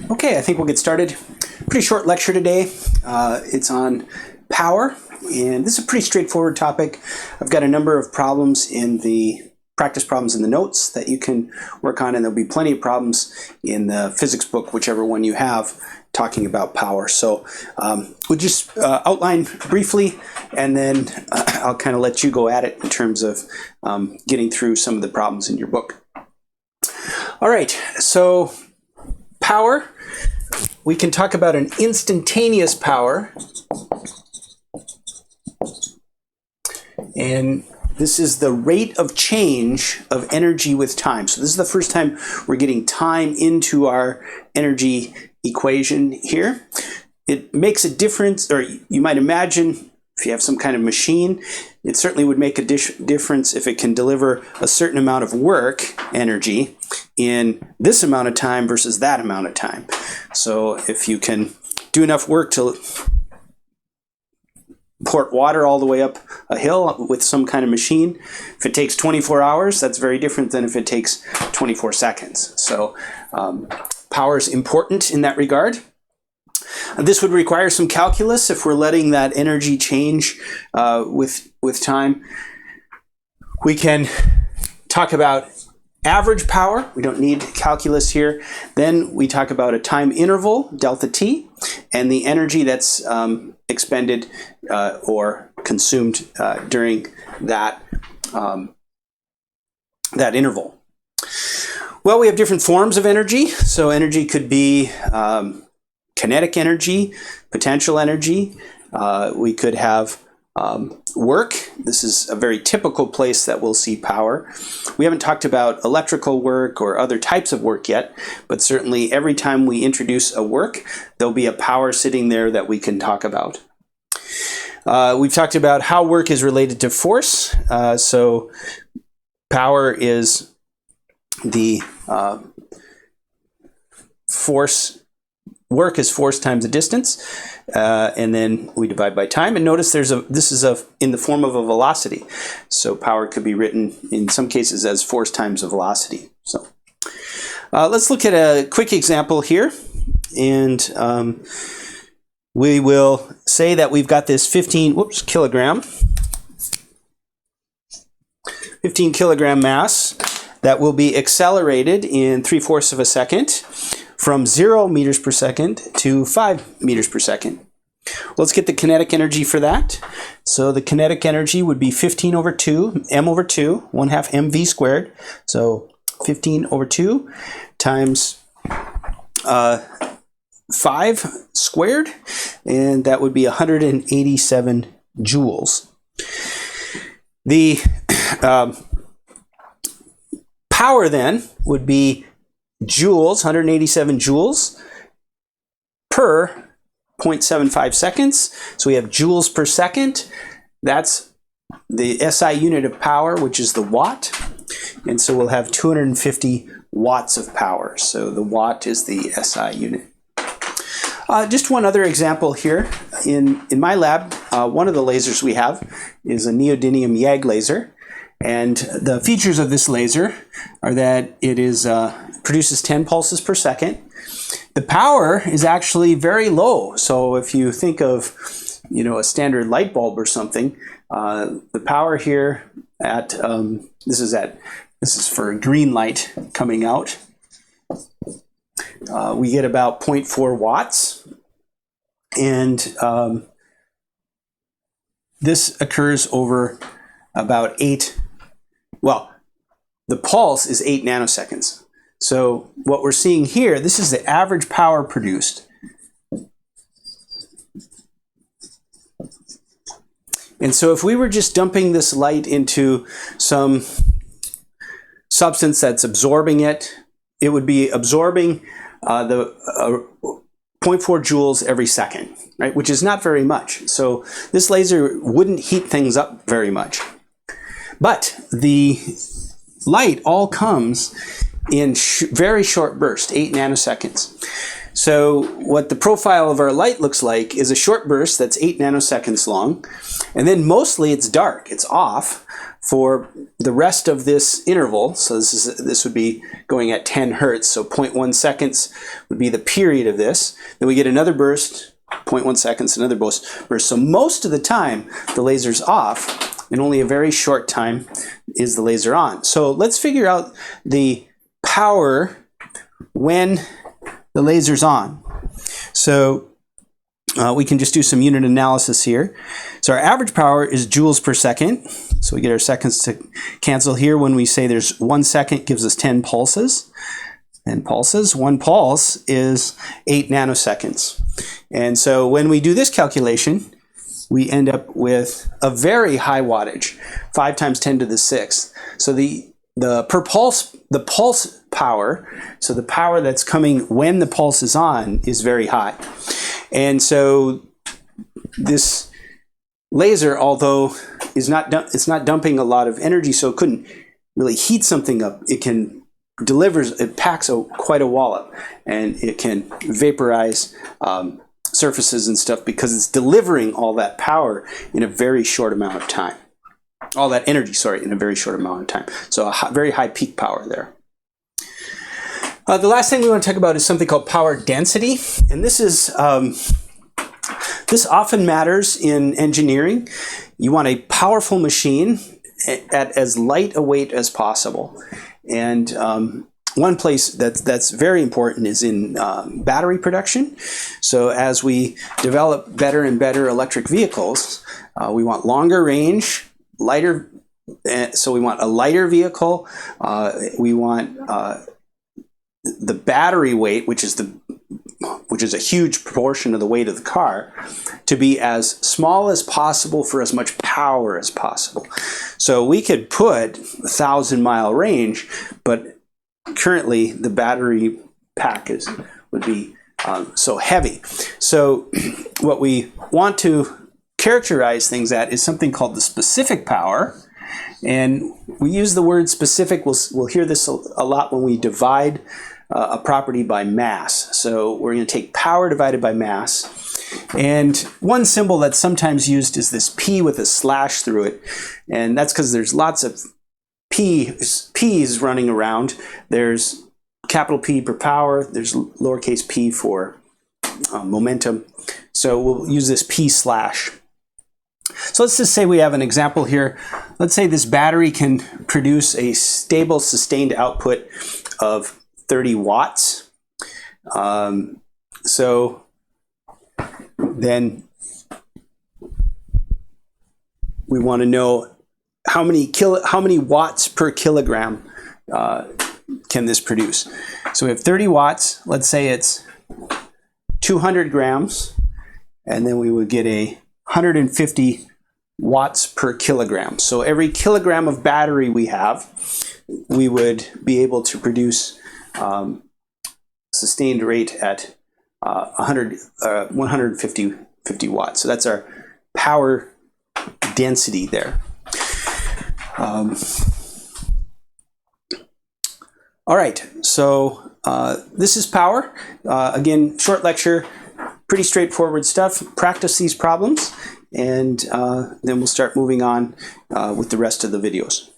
Okay, I think we'll get started. Pretty short lecture today. It's on power, and this is a pretty straightforward topic. I've got a number of problems in the practice problems in the notes that you can work on, and there'll be plenty of problems in the physics book, whichever one you have, talking about power. So we'll just outline briefly, and then I'll kind of let you go at it in terms of getting through some of the problems in your book. All right, so power, we can talk about an instantaneous power. And this is the rate of change of energy with time. So this is the first time we're getting time into our energy equation here. It makes a difference, or you might imagine if you have some kind of machine, it certainly would make a difference if it can deliver a certain amount of work, energy, in this amount of time versus that amount of time. So if you can do enough work to pour water all the way up a hill with some kind of machine, if it takes 24 hours, that's very different than if it takes 24 seconds. So power is important in that regard. This would require some calculus if we're letting that energy change with time. We can talk about average power. We don't need calculus here. Then we talk about a time interval, delta t, and the energy that's expended or consumed during that interval. Well, we have different forms of energy. So energy could be kinetic energy, potential energy. We could have work. This is a very typical place that we'll see power. We haven't talked about electrical work or other types of work yet, but certainly every time we introduce a work, there'll be a power sitting there that we can talk about. We've talked about how work is related to force. So power is the force. Work is force times the distance, and then we divide by time. And notice this is in the form of a velocity. So power could be written in some cases as force times a velocity. So let's look at a quick example here, and we will say that we've got this 15 kilogram mass that will be accelerated in 3/4 of a second from 0 meters per second to 5 meters per second. Let's get the kinetic energy for that. So the kinetic energy would be 15 over 2, m over 2, 1/2 mv squared. So 15 over 2 times 5 squared, and that would be 187 joules. The power then would be joules, 187 joules per 0.75 seconds. So we have joules per second. That's the SI unit of power, which is the watt. And so we'll have 250 watts of power. So the watt is the SI unit. Just one other example here. In my lab, one of the lasers we have is a neodymium YAG laser. And the features of this laser are that it is produces 10 pulses per second. The power is actually very low. So if you think of, a standard light bulb or something, the power here at this is for green light coming out. We get about 0.4 watts, and this occurs over about the pulse is 8 nanoseconds. So what we're seeing here, this is the average power produced. And so if we were just dumping this light into some substance that's absorbing it, it would be absorbing the 0.4 joules every second, right? Which is not very much. So this laser wouldn't heat things up very much. But the light all comes in very short bursts, 8 nanoseconds. So what the profile of our light looks like is a short burst that's 8 nanoseconds long, and then mostly it's dark, it's off for the rest of this interval, so this would be going at 10 hertz, so 0.1 seconds would be the period of this. Then we get another burst, 0.1 seconds, another burst. So most of the time the laser's off, and only a very short time is the laser on. So let's figure out the power when the laser's on. So we can just do some unit analysis here. So our average power is joules per second. So we get our seconds to cancel here. When we say there's 1 second, gives us 10 pulses. 10 pulses. 1 pulse is 8 nanoseconds. And so when we do this calculation, we end up with a very high wattage, 5 times 10 to the 6th. So the pulse power, so the power that's coming when the pulse is on, is very high. And so this laser, although it's not dumping a lot of energy, so it couldn't really heat something up, it packs quite a wallop, and it can vaporize surfaces and stuff because it's delivering all that power in a very short amount of time. All that energy, sorry, in a very short amount of time. So a very high peak power there. The last thing we want to talk about is something called power density, and this often matters in engineering. You want a powerful machine at as light a weight as possible, and one place that's very important is in battery production. So as we develop better and better electric vehicles, we want longer range, lighter. So we want a lighter vehicle. We want the battery weight, which is a huge proportion of the weight of the car, to be as small as possible for as much power as possible. So we could put 1,000-mile range, but currently the battery pack would be so heavy. So what we want to characterize things at is something called the specific power. And we use the word specific. We'll hear this a lot when we divide a property by mass. So we're going to take power divided by mass. And one symbol that's sometimes used is this P with a slash through it. And that's because there's lots of P's running around. There's capital P for power. There's lowercase p for momentum. So we'll use this P slash. So let's just say we have an example here. Let's say this battery can produce a stable, sustained output of 30 watts. So then we want to know how many watts per kilogram can this produce. So we have 30 watts. Let's say it's 200 grams, and then we would get 150 watts per kilogram. So every kilogram of battery we have, we would be able to produce sustained rate at 150 watts. So that's our power density there. All right, so this is power. Again, short lecture, pretty straightforward stuff. Practice these problems, and then we'll start moving on with the rest of the videos.